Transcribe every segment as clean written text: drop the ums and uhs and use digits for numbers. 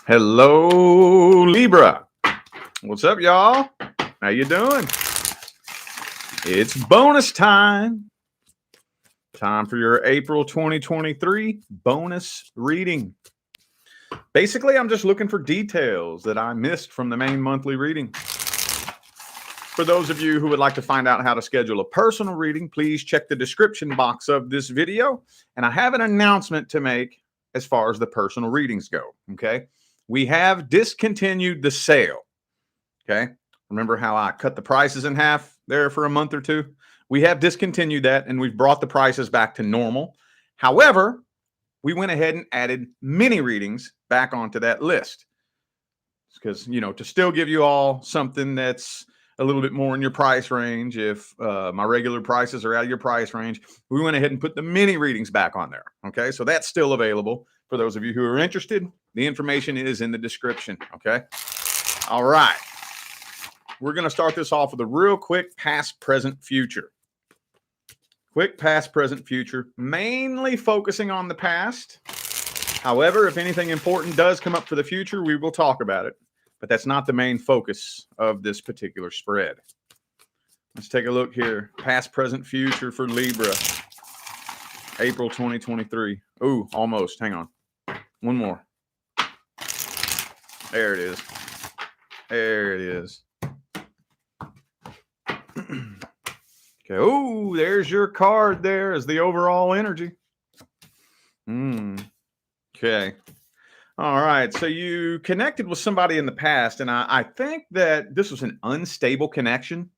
Hello, Libra. What's up, y'all? How you doing? It's bonus time. Time for your April 2023 bonus reading. Basically, I'm just looking for details that I missed from the main monthly reading. For those of you who would like to find out how to schedule a personal reading, please check the description box of this video. And I have an announcement to make as far as the personal readings go, okay? We have discontinued the sale, okay? Remember how I cut the prices in half there for a month or two? We have discontinued that, and we've brought the prices back to normal. However, we went ahead and added mini readings back onto that list because, to still give you all something that's a little bit more in your price range. If my regular prices are out of your price range, we went ahead and put the mini readings back on there. Okay, so that's still available for those of you who are interested. The information is in the description. Okay, all right. We're going to start this off with a real quick past, present, future. Quick past, present, future, mainly focusing on the past. However, if anything important does come up for the future, we will talk about it. But that's not the main focus of this particular spread. Let's take a look here. Past, present, future for Libra. April 2023. Ooh, almost. Hang on. One more. There it is. There it is. Okay. Oh, there's your card there as the overall energy. Okay. All right. So you connected with somebody in the past, and I think that this was an unstable connection.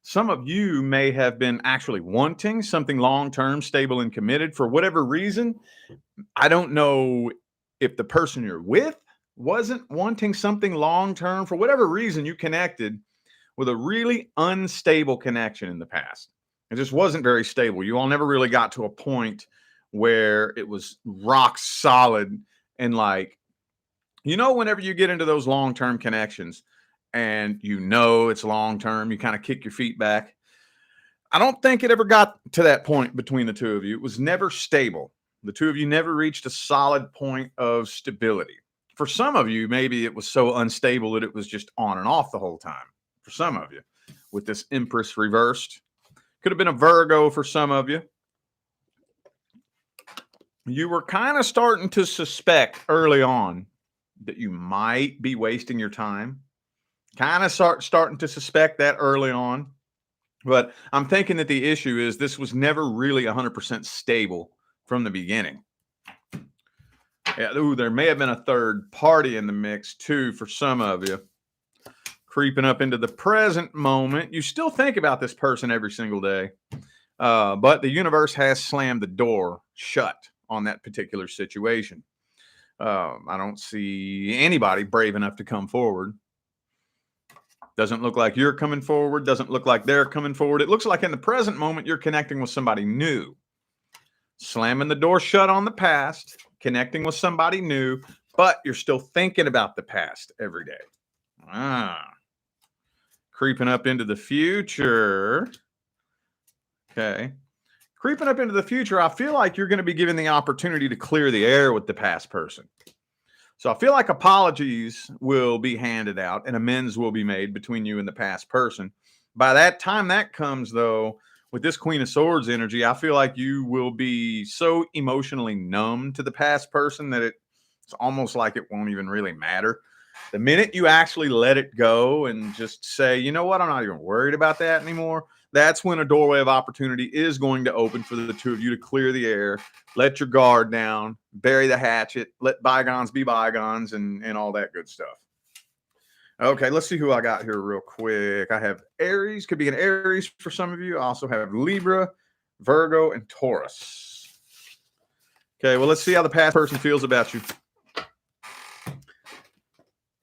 Some of you may have been actually wanting something long-term, stable, and committed for whatever reason. I don't know if the person you're with wasn't wanting something long-term. For whatever reason, you connected with a really unstable connection in the past. It just wasn't very stable. You all never really got to a point where it was rock solid. And whenever you get into those long-term connections and it's long-term, you kind of kick your feet back. I don't think it ever got to that point between the two of you. It was never stable. The two of you never reached a solid point of stability. For some of you, maybe it was so unstable that it was just on and off the whole time. For some of you, with this Empress reversed. Could have been a Virgo for some of you. You were kind of starting to suspect early on that you might be wasting your time. Kind of starting to suspect that early on. But I'm thinking that the issue is this was never really 100% stable from the beginning. Yeah, there may have been a third party in the mix too for some of you. Creeping up into the present moment. You still think about this person every single day. But the universe has slammed the door shut on that particular situation. I don't see anybody brave enough to come forward. Doesn't look like you're coming forward. Doesn't look like they're coming forward. It looks like in the present moment, you're connecting with somebody new. Slamming the door shut on the past, connecting with somebody new, but you're still thinking about the past every day. Creeping up into the future. Okay. Creeping up into the future, I feel like you're going to be given the opportunity to clear the air with the past person. So I feel like apologies will be handed out and amends will be made between you and the past person. By that time that comes, though, with this Queen of Swords energy, I feel like you will be so emotionally numb to the past person that it's almost like it won't even really matter. The minute you actually let it go and just say, you know what, I'm not even worried about that anymore, that's when a doorway of opportunity is going to open for the two of you to clear the air, let your guard down, bury the hatchet, let bygones be bygones, and all that good stuff. Okay, let's see who I got here real quick. I have Aries, could be an Aries for some of you. I also have Libra, Virgo, and Taurus. Okay, well, let's see how the past person feels about you.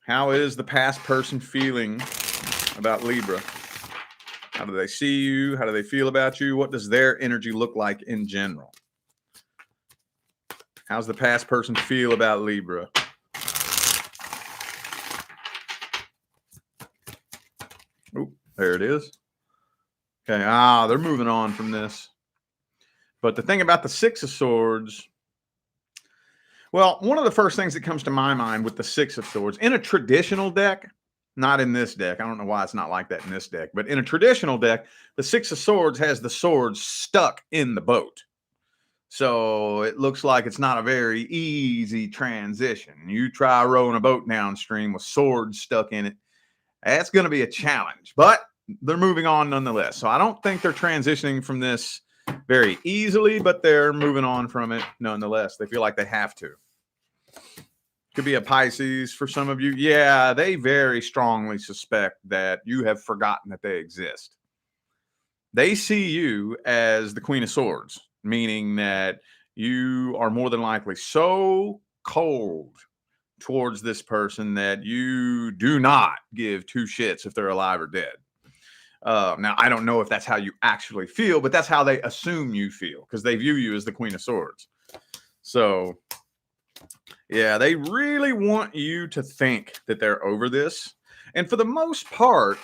How is the past person feeling about Libra? How do they see you? How do they feel about you? What does their energy look like in general? How's the past person feel about Libra? Oh, there it is. Okay, they're moving on from this. But the thing about the Six of Swords, Well, one of the first things that comes to my mind with the Six of Swords in a traditional deck, not in this deck. I don't know why it's not like that in this deck, but in a traditional deck, the Six of Swords has the swords stuck in the boat. So it looks like it's not a very easy transition. You try rowing a boat downstream with swords stuck in it, that's going to be a challenge, but they're moving on nonetheless. So I don't think they're transitioning from this very easily, but they're moving on from it nonetheless. They feel like they have to. Could be a Pisces for some of you. Yeah, they very strongly suspect that you have forgotten that they exist. They see you as the Queen of Swords, meaning that you are more than likely so cold towards this person that you do not give two shits if they're alive or dead. Now, I don't know if that's how you actually feel, but that's how they assume you feel because they view you as the Queen of Swords. So, yeah, they really want you to think that they're over this. And for the most part,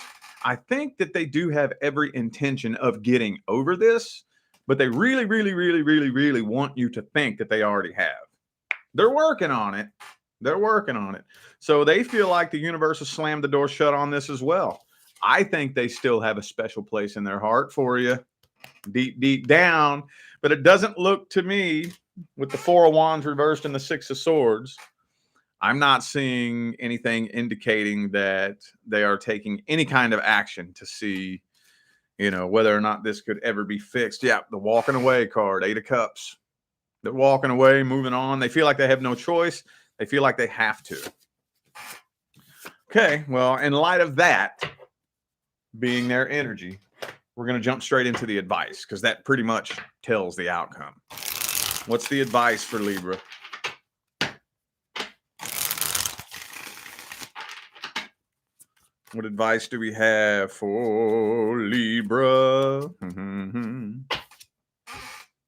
I think that they do have every intention of getting over this, but they really, really, really, really, really want you to think that they already have. They're working on it. They're working on it. So they feel like the universe has slammed the door shut on this as well. I think they still have a special place in their heart for you, deep, deep down. But it doesn't look to me, with the Four of Wands reversed and the Six of Swords, I'm not seeing anything indicating that they are taking any kind of action to see, whether or not this could ever be fixed. Yeah, the walking away card, Eight of Cups. They're walking away, moving on. They feel like they have no choice. They feel like they have to. Okay, well, in light of that being their energy, we're going to jump straight into the advice because that pretty much tells the outcome. What's the advice for Libra? What advice do we have for Libra?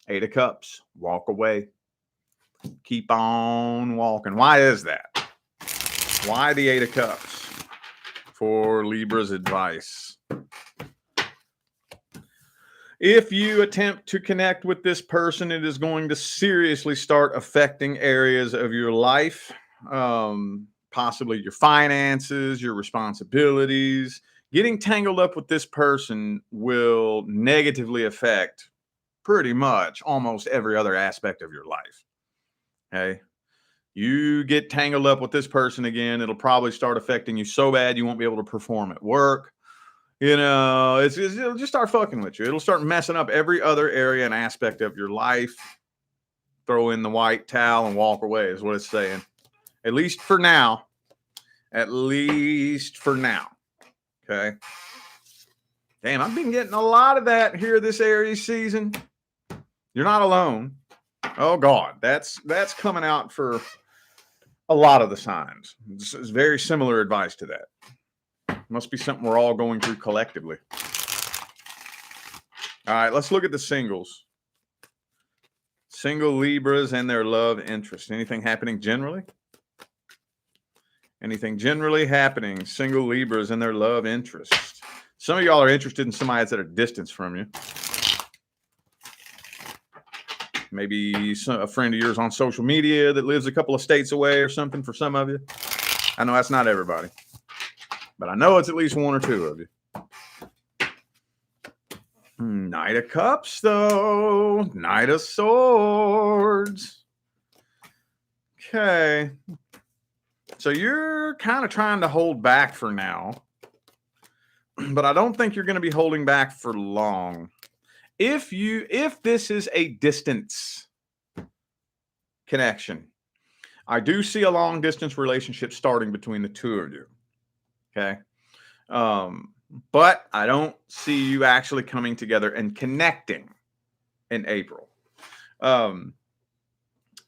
Eight of Cups. Walk away. Keep on walking. Why is that? Why the Eight of Cups for Libra's advice? If you attempt to connect with this person, it is going to seriously start affecting areas of your life, possibly your finances, your responsibilities. Getting tangled up with this person will negatively affect pretty much almost every other aspect of your life. Okay. You get tangled up with this person again, it'll probably start affecting you so bad you won't be able to perform at work. It'll just start fucking with you. It'll start messing up every other area and aspect of your life. Throw in the white towel and walk away is what it's saying. At least for now. At least for now. Okay. Damn, I've been getting a lot of that here this Aries season. You're not alone. Oh God, that's coming out for a lot of the signs. It's very similar advice to that. Must be something we're all going through collectively. All right, let's look at the singles. Single Libras and their love interest. Anything happening generally? Anything generally happening? Single Libras and their love interest. Some of y'all are interested in somebody that's at a distance from you. Maybe a friend of yours on social media that lives a couple of states away or something for some of you. I know that's not everybody, but I know it's at least one or two of you. Knight of Cups, though. Knight of Swords. Okay. So you're kind of trying to hold back for now, but I don't think you're going to be holding back for long. If this is a distance connection, I do see a long distance relationship starting between the two of you. Okay. But I don't see you actually coming together and connecting in April.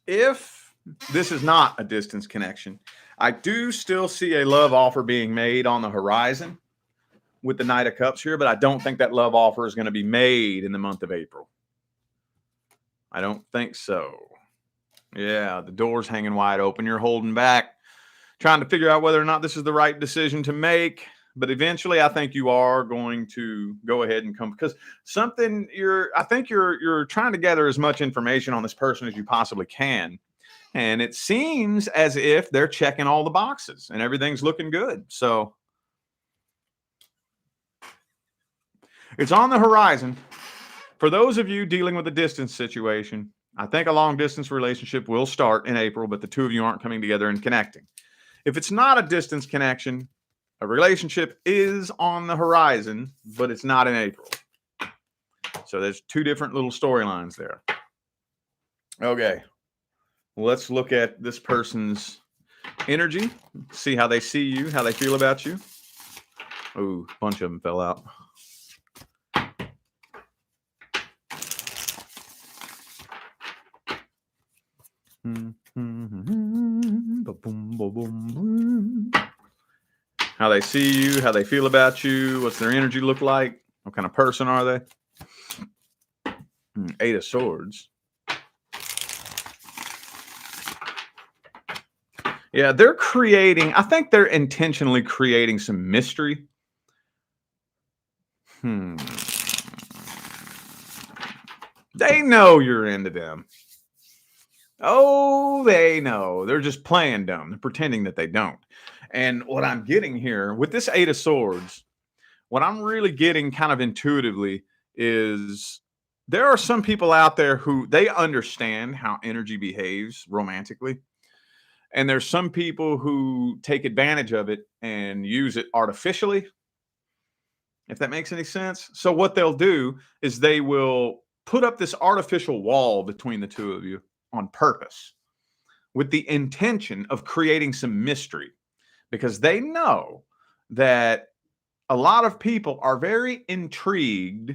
If this is not a distance connection, I do still see a love offer being made on the horizon with the Knight of Cups here, but I don't think that love offer is going to be made in the month of April. I don't think so. Yeah, the door's hanging wide open. You're holding back, trying to figure out whether or not this is the right decision to make. But eventually, I think you are going to go ahead and come, because I think you're trying to gather as much information on this person as you possibly can. And it seems as if they're checking all the boxes and everything's looking good. So it's on the horizon. For those of you dealing with a distance situation, I think a long distance relationship will start in April, but the two of you aren't coming together and connecting. If it's not a distance connection, a relationship is on the horizon, but it's not in April. So there's two different little storylines there. Okay. Let's look at this person's energy, see how they see you, how they feel about you. Ooh, a bunch of them fell out. How they see you, how they feel about you, what's their energy look like, what kind of person are they? Eight of Swords. Yeah, they're creating, I think they're intentionally creating some mystery. They know you're into them. Oh, they know. They're just playing dumb. They're pretending that they don't. And what I'm getting here with this Eight of Swords, what I'm really getting kind of intuitively is there are some people out there who they understand how energy behaves romantically. And there's some people who take advantage of it and use it artificially, if that makes any sense. So what they'll do is they will put up this artificial wall between the two of you on purpose with the intention of creating some mystery, because they know that a lot of people are very intrigued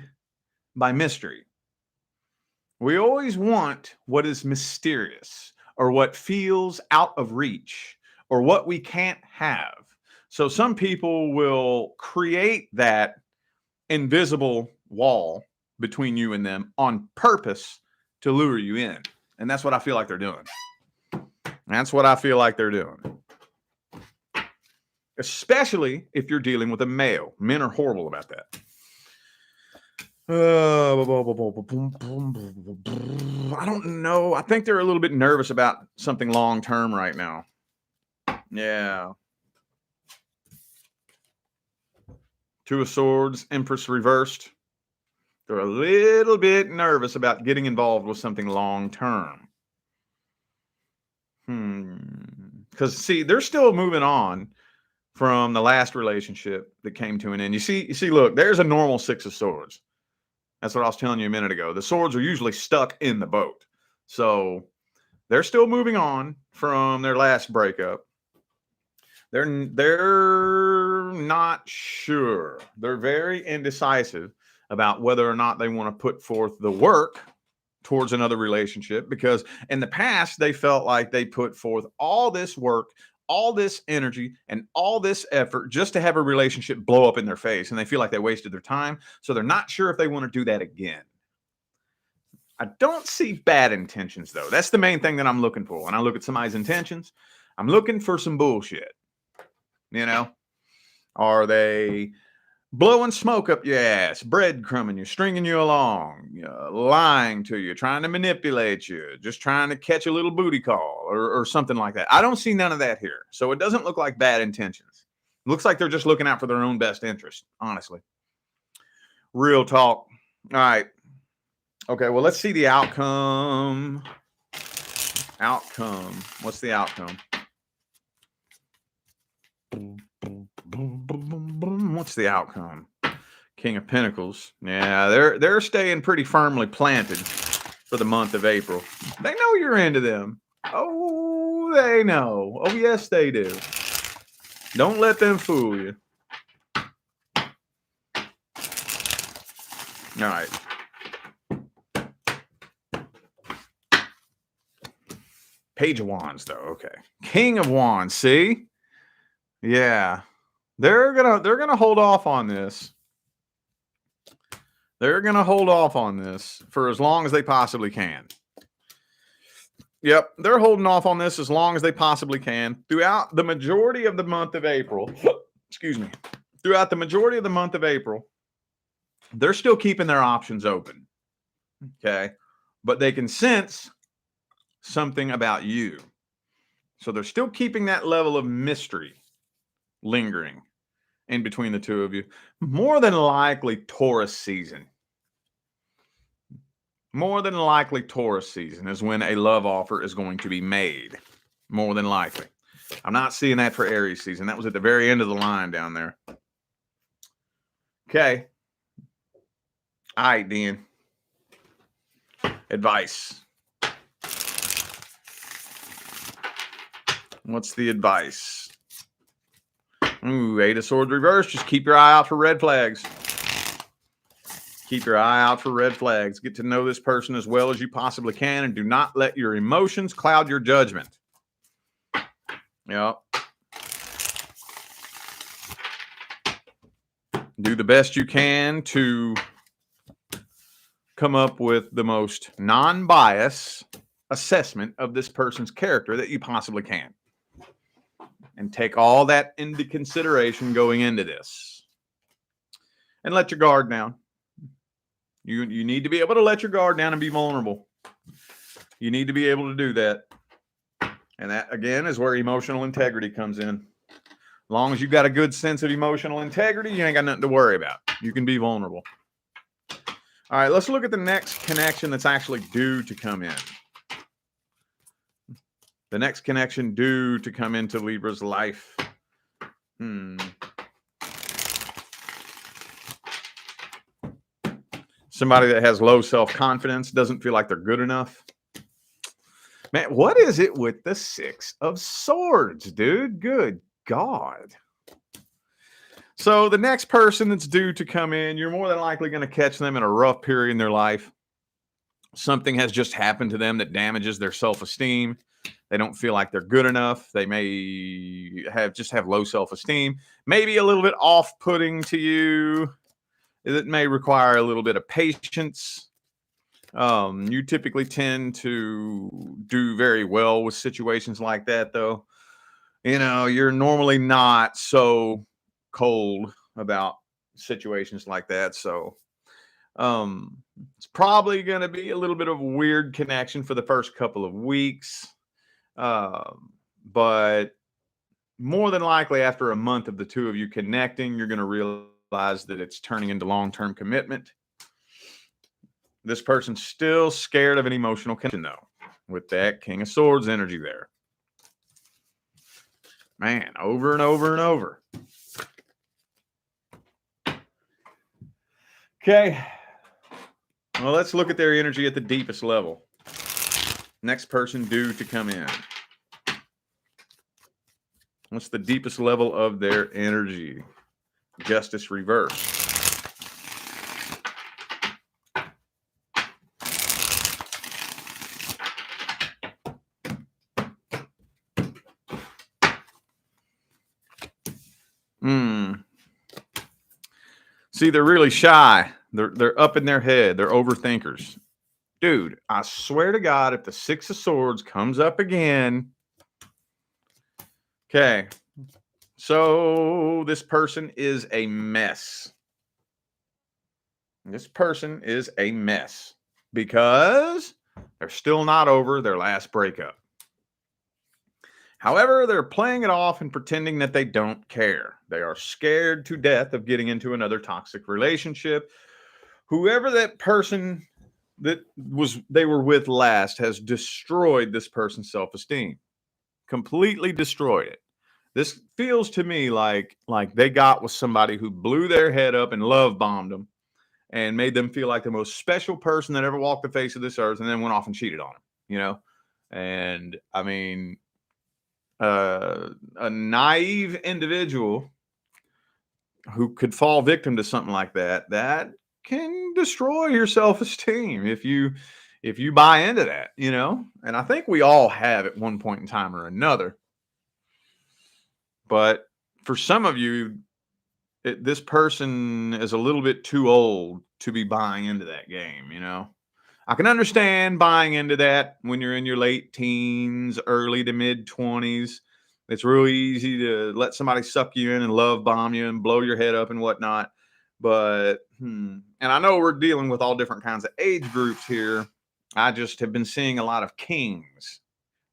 by mystery. We always want what is mysterious or what feels out of reach or what we can't have. So some people will create that invisible wall between you and them on purpose to lure you in. And that's what I feel like they're doing. That's what I feel like they're doing. Especially if you're dealing with a male. Men are horrible about that. I don't know. I think they're a little bit nervous about something long term right now. Yeah. Two of Swords, Empress reversed. They're a little bit nervous about getting involved with something long term. Because see, they're still moving on from the last relationship that came to an end. You see, look, there's a normal Six of Swords. That's what I was telling you a minute ago. The swords are usually stuck in the boat. So they're still moving on from their last breakup. They're not sure. They're very indecisive about whether or not they want to put forth the work towards another relationship, because in the past they felt like they put forth all this work, all this energy, and all this effort just to have a relationship blow up in their face, and they feel like they wasted their time. So they're not sure if they want to do that again. I don't see bad intentions, though. That's the main thing that I'm looking for. When I look at somebody's intentions, I'm looking for some bullshit. You know, are they blowing smoke up your ass, breadcrumbing you, stringing you along, lying to you, trying to manipulate you, just trying to catch a little booty call or something like that? I don't see none of that here. So it doesn't look like bad intentions. It looks like they're just looking out for their own best interest, honestly. Real talk. All right. Okay, well, let's see the outcome. Outcome. What's the outcome? What's the outcome? King of Pentacles. Yeah, they're staying pretty firmly planted for the month of April. They know you're into them. Oh, they know. Oh, yes, they do. Don't let them fool you. All right. Page of Wands, though. Okay. King of Wands. See? Yeah. They're gonna hold off on this. They're gonna hold off on this for as long as they possibly can. Yep, they're holding off on this as long as they possibly can throughout the majority of the month of April. Excuse me. Throughout the majority of the month of April, they're still keeping their options open. Okay. But they can sense something about you. So they're still keeping that level of mystery lingering in between the two of you. More than likely Taurus season. More than likely Taurus season is when a love offer is going to be made. More than likely. I'm not seeing that for Aries season. That was at the very end of the line down there. Okay. All right, Dan. Advice. What's the advice? Ooh, Eight of Swords reverse. Just keep your eye out for red flags. Keep your eye out for red flags. Get to know this person as well as you possibly can, and do not let your emotions cloud your judgment. Yep. Do the best you can to come up with the most non-bias assessment of this person's character that you possibly can. And take all that into consideration going into this. And let your guard down. You need to be able to let your guard down and be vulnerable. You need to be able to do that. And that, again, is where emotional integrity comes in. As long as you got a good sense of emotional integrity, you ain't got nothing to worry about. You can be vulnerable. All right, let's look at the next connection that's actually due to come in. The next connection due to come into Libra's life. Somebody that has low self-confidence, doesn't feel like they're good enough. Man, what is it with the Six of Swords, dude? Good God. So the next person that's due to come in, you're more than likely going to catch them in a rough period in their life. Something has just happened to them that damages their self-esteem. They don't feel like they're good enough. They may have low self-esteem. Maybe a little bit off-putting to you. It may require a little bit of patience. You typically tend to do very well with situations like that, though. You know, you're normally not so cold about situations like that. So it's probably going to be a little bit of a weird connection for the first couple of weeks. But more than likely after a month of the two of you connecting, you're going to realize that it's turning into long-term commitment. This person's still scared of an emotional connection, though, with that King of Swords energy there. Man, over and over and over. Okay. Well, let's look at their energy at the deepest level. Next person due to come in. What's the deepest level of their energy? Justice reverse. See, they're really shy. They're up in their head. They're overthinkers. Dude, I swear to God, if the Six of Swords comes up again. Okay. So this person is a mess. This person is a mess because they're still not over their last breakup. However, they're playing it off and pretending that they don't care. They are scared to death of getting into another toxic relationship. Whoever that person that they were with last has destroyed this person's self-esteem. Completely destroyed it. This feels to me like they got with somebody who blew their head up and love bombed them and made them feel like the most special person that ever walked the face of this earth, and then went off and cheated on them, you know? And I mean, a naive individual who could fall victim to something like that can destroy your self-esteem if you buy into that, you know? And I think we all have at one point in time or another. But for some of you, this person is a little bit too old to be buying into that game, you know? I can understand buying into that when you're in your late teens, early to mid 20s. It's really easy to let somebody suck you in and love bomb you and blow your head up and whatnot. But, and I know we're dealing with all different kinds of age groups here. I just have been seeing a lot of kings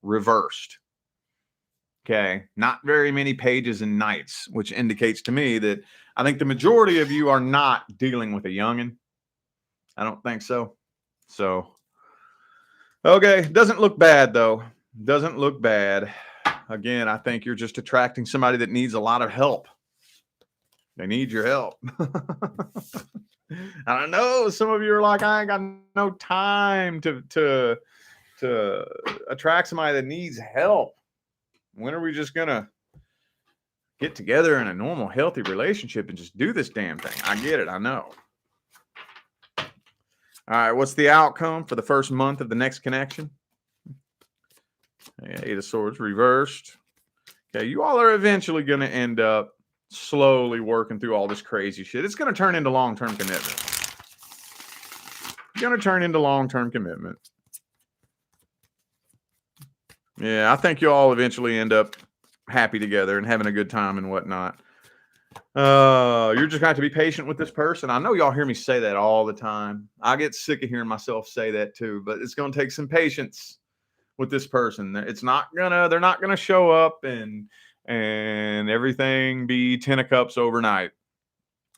reversed. Okay. Not very many pages and knights, which indicates to me that I think the majority of you are not dealing with a youngin. I don't think so. So, okay. Doesn't look bad, though. Doesn't look bad. Again, I think you're just attracting somebody that needs a lot of help. They need your help. I don't know. Some of you are like, I ain't got no time to attract somebody that needs help. When are we just gonna get together in a normal, healthy relationship and just do this damn thing? I get it. I know. All right. What's the outcome for the first month of the next connection? Yeah, Eight of Swords reversed. Okay. You all are eventually going to end up slowly working through all this crazy shit. It's going to turn into long-term commitment. It's going to turn into long-term commitment. Yeah, I think you all eventually end up happy together and having a good time and whatnot. You're just going to have to be patient with this person. I know y'all hear me say that all the time. I get sick of hearing myself say that too, but it's going to take some patience with this person. It's not gonna, they're not gonna show up and everything be 10 of cups overnight.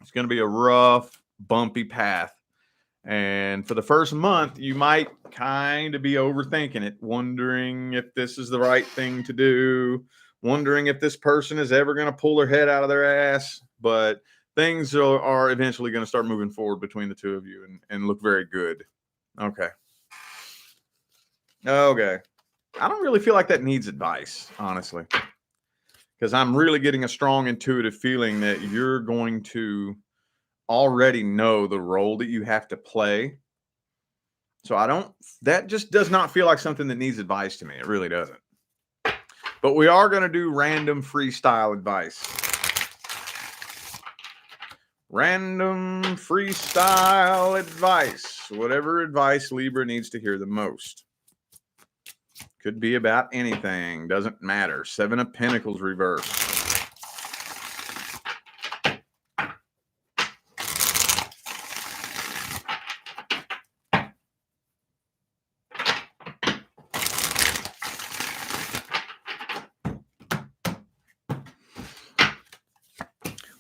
It's gonna be a rough, bumpy path. And for the first month, you might kind of be overthinking it, wondering if this is the right thing to do, wondering if this person is ever going to pull their head out of their ass. But things are eventually going to start moving forward between the two of you and look very good. Okay. Okay. I don't really feel like that needs advice, honestly, because I'm really getting a strong intuitive feeling that you're going to already know the role that you have to play. So that just does not feel like something that needs advice to me. It really doesn't. But we are going to do random freestyle advice. Random freestyle advice. Whatever advice Libra needs to hear the most. Could be about anything. Doesn't matter. Seven of Pentacles reversed.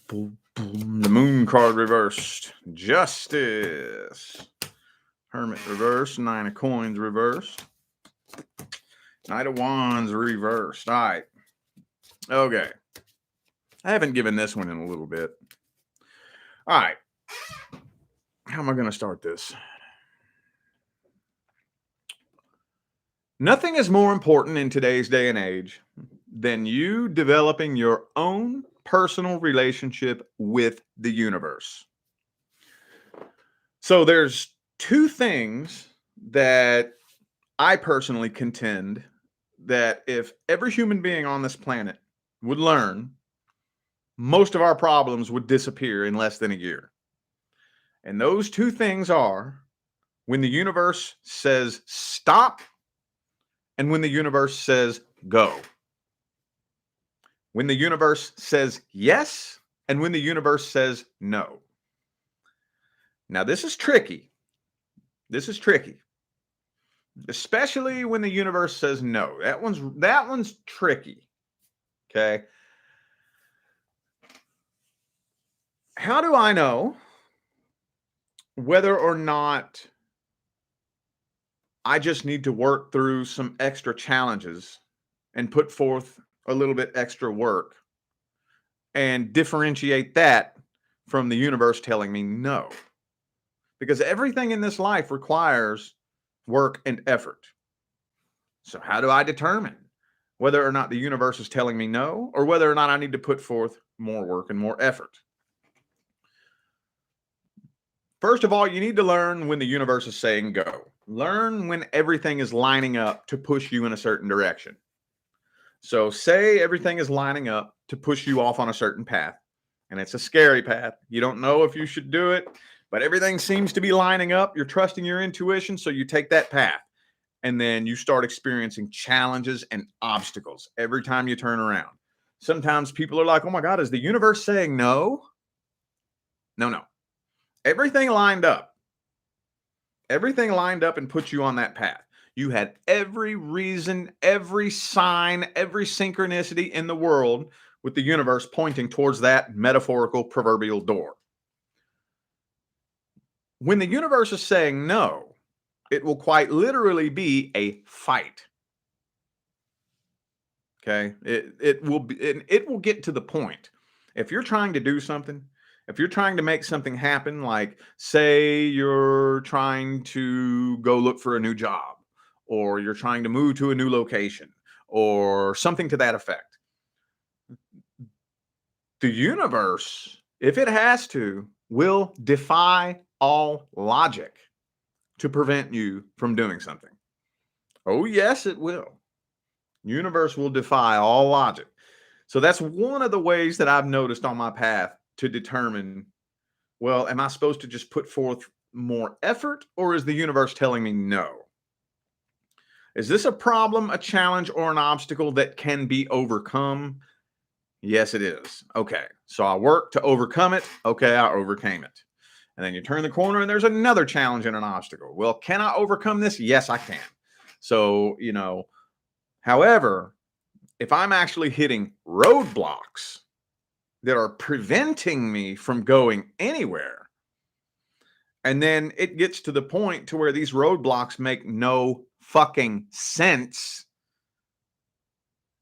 The Moon card reversed. Justice. Hermit reversed. Nine of Coins reversed. Knight of Wands reversed. All right. Okay. I haven't given this one in a little bit. All right. How am I going to start this? Nothing is more important in today's day and age than you developing your own personal relationship with the universe. So there's two things that I personally contend that if every human being on this planet would learn, most of our problems would disappear in less than a year. And those two things are when the universe says stop and when the universe says go. When the universe says yes and when the universe says no. Now, this is tricky. This is tricky. Especially when the universe says no. That one's tricky. Okay. How do I know whether or not I just need to work through some extra challenges and put forth a little bit extra work and differentiate that from the universe telling me no? Because everything in this life requires work and effort. So how do I determine whether or not the universe is telling me no or whether or not I need to put forth more work and more effort? First of all, you need to learn when the universe is saying go. Learn when everything is lining up to push you in a certain direction. So say everything is lining up to push you off on a certain path, and it's a scary path. You don't know if you should do it, but everything seems to be lining up. You're trusting your intuition, so you take that path. And then you start experiencing challenges and obstacles every time you turn around. Sometimes people are like, oh my God, is the universe saying no? No. Everything lined up. Everything lined up and put you on that path. You had every reason, every sign, every synchronicity in the world with the universe pointing towards that metaphorical proverbial door. When the universe is saying no, it will quite literally be a fight. Okay? It will get to the point. If you're trying to do something, if you're trying to make something happen, like say you're trying to go look for a new job, or you're trying to move to a new location, or something to that effect, the universe, if it has to, will defy all logic to prevent you from doing something. Oh, yes, it will. Universe will defy all logic. So that's one of the ways that I've noticed on my path to determine, well, am I supposed to just put forth more effort, or is the universe telling me no? Is this a problem, a challenge, or an obstacle that can be overcome? Yes, it is. Okay. So I work to overcome it. Okay, I overcame it. And then you turn the corner and there's another challenge and an obstacle. Well, can I overcome this? Yes, I can. So, however, if I'm actually hitting roadblocks that are preventing me from going anywhere, and then it gets to the point to where these roadblocks make no fucking sense,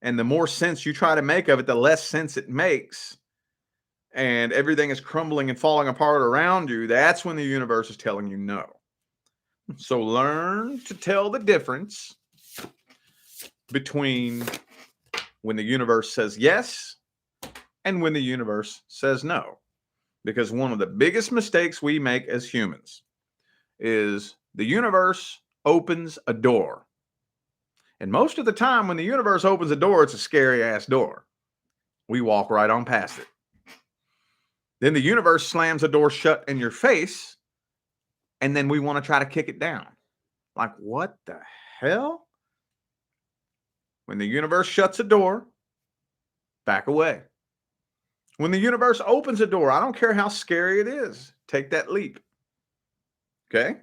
and the more sense you try to make of it, the less sense it makes, and everything is crumbling and falling apart around you, that's when the universe is telling you no. So learn to tell the difference between when the universe says yes and when the universe says no. Because one of the biggest mistakes we make as humans is the universe opens a door. And most of the time, when the universe opens a door, it's a scary ass door. We walk right on past it. Then the universe slams a door shut in your face, and then we want to try to kick it down. Like, what the hell? When the universe shuts a door, back away. When the universe opens a door, I don't care how scary it is, take that leap. Okay?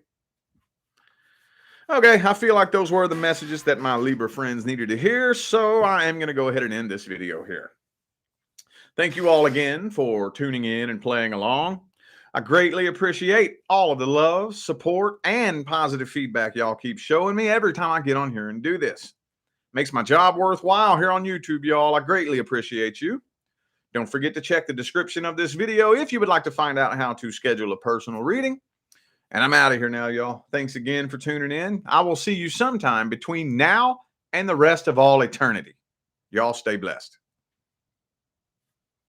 Okay, I feel like those were the messages that my Libra friends needed to hear, so I am going to go ahead and end this video here. Thank you all again for tuning in and playing along. I greatly appreciate all of the love, support, and positive feedback y'all keep showing me every time I get on here and do this. Makes my job worthwhile here on YouTube, y'all. I greatly appreciate you. Don't forget to check the description of this video if you would like to find out how to schedule a personal reading. And I'm out of here now, y'all. Thanks again for tuning in. I will see you sometime between now and the rest of all eternity. Y'all stay blessed.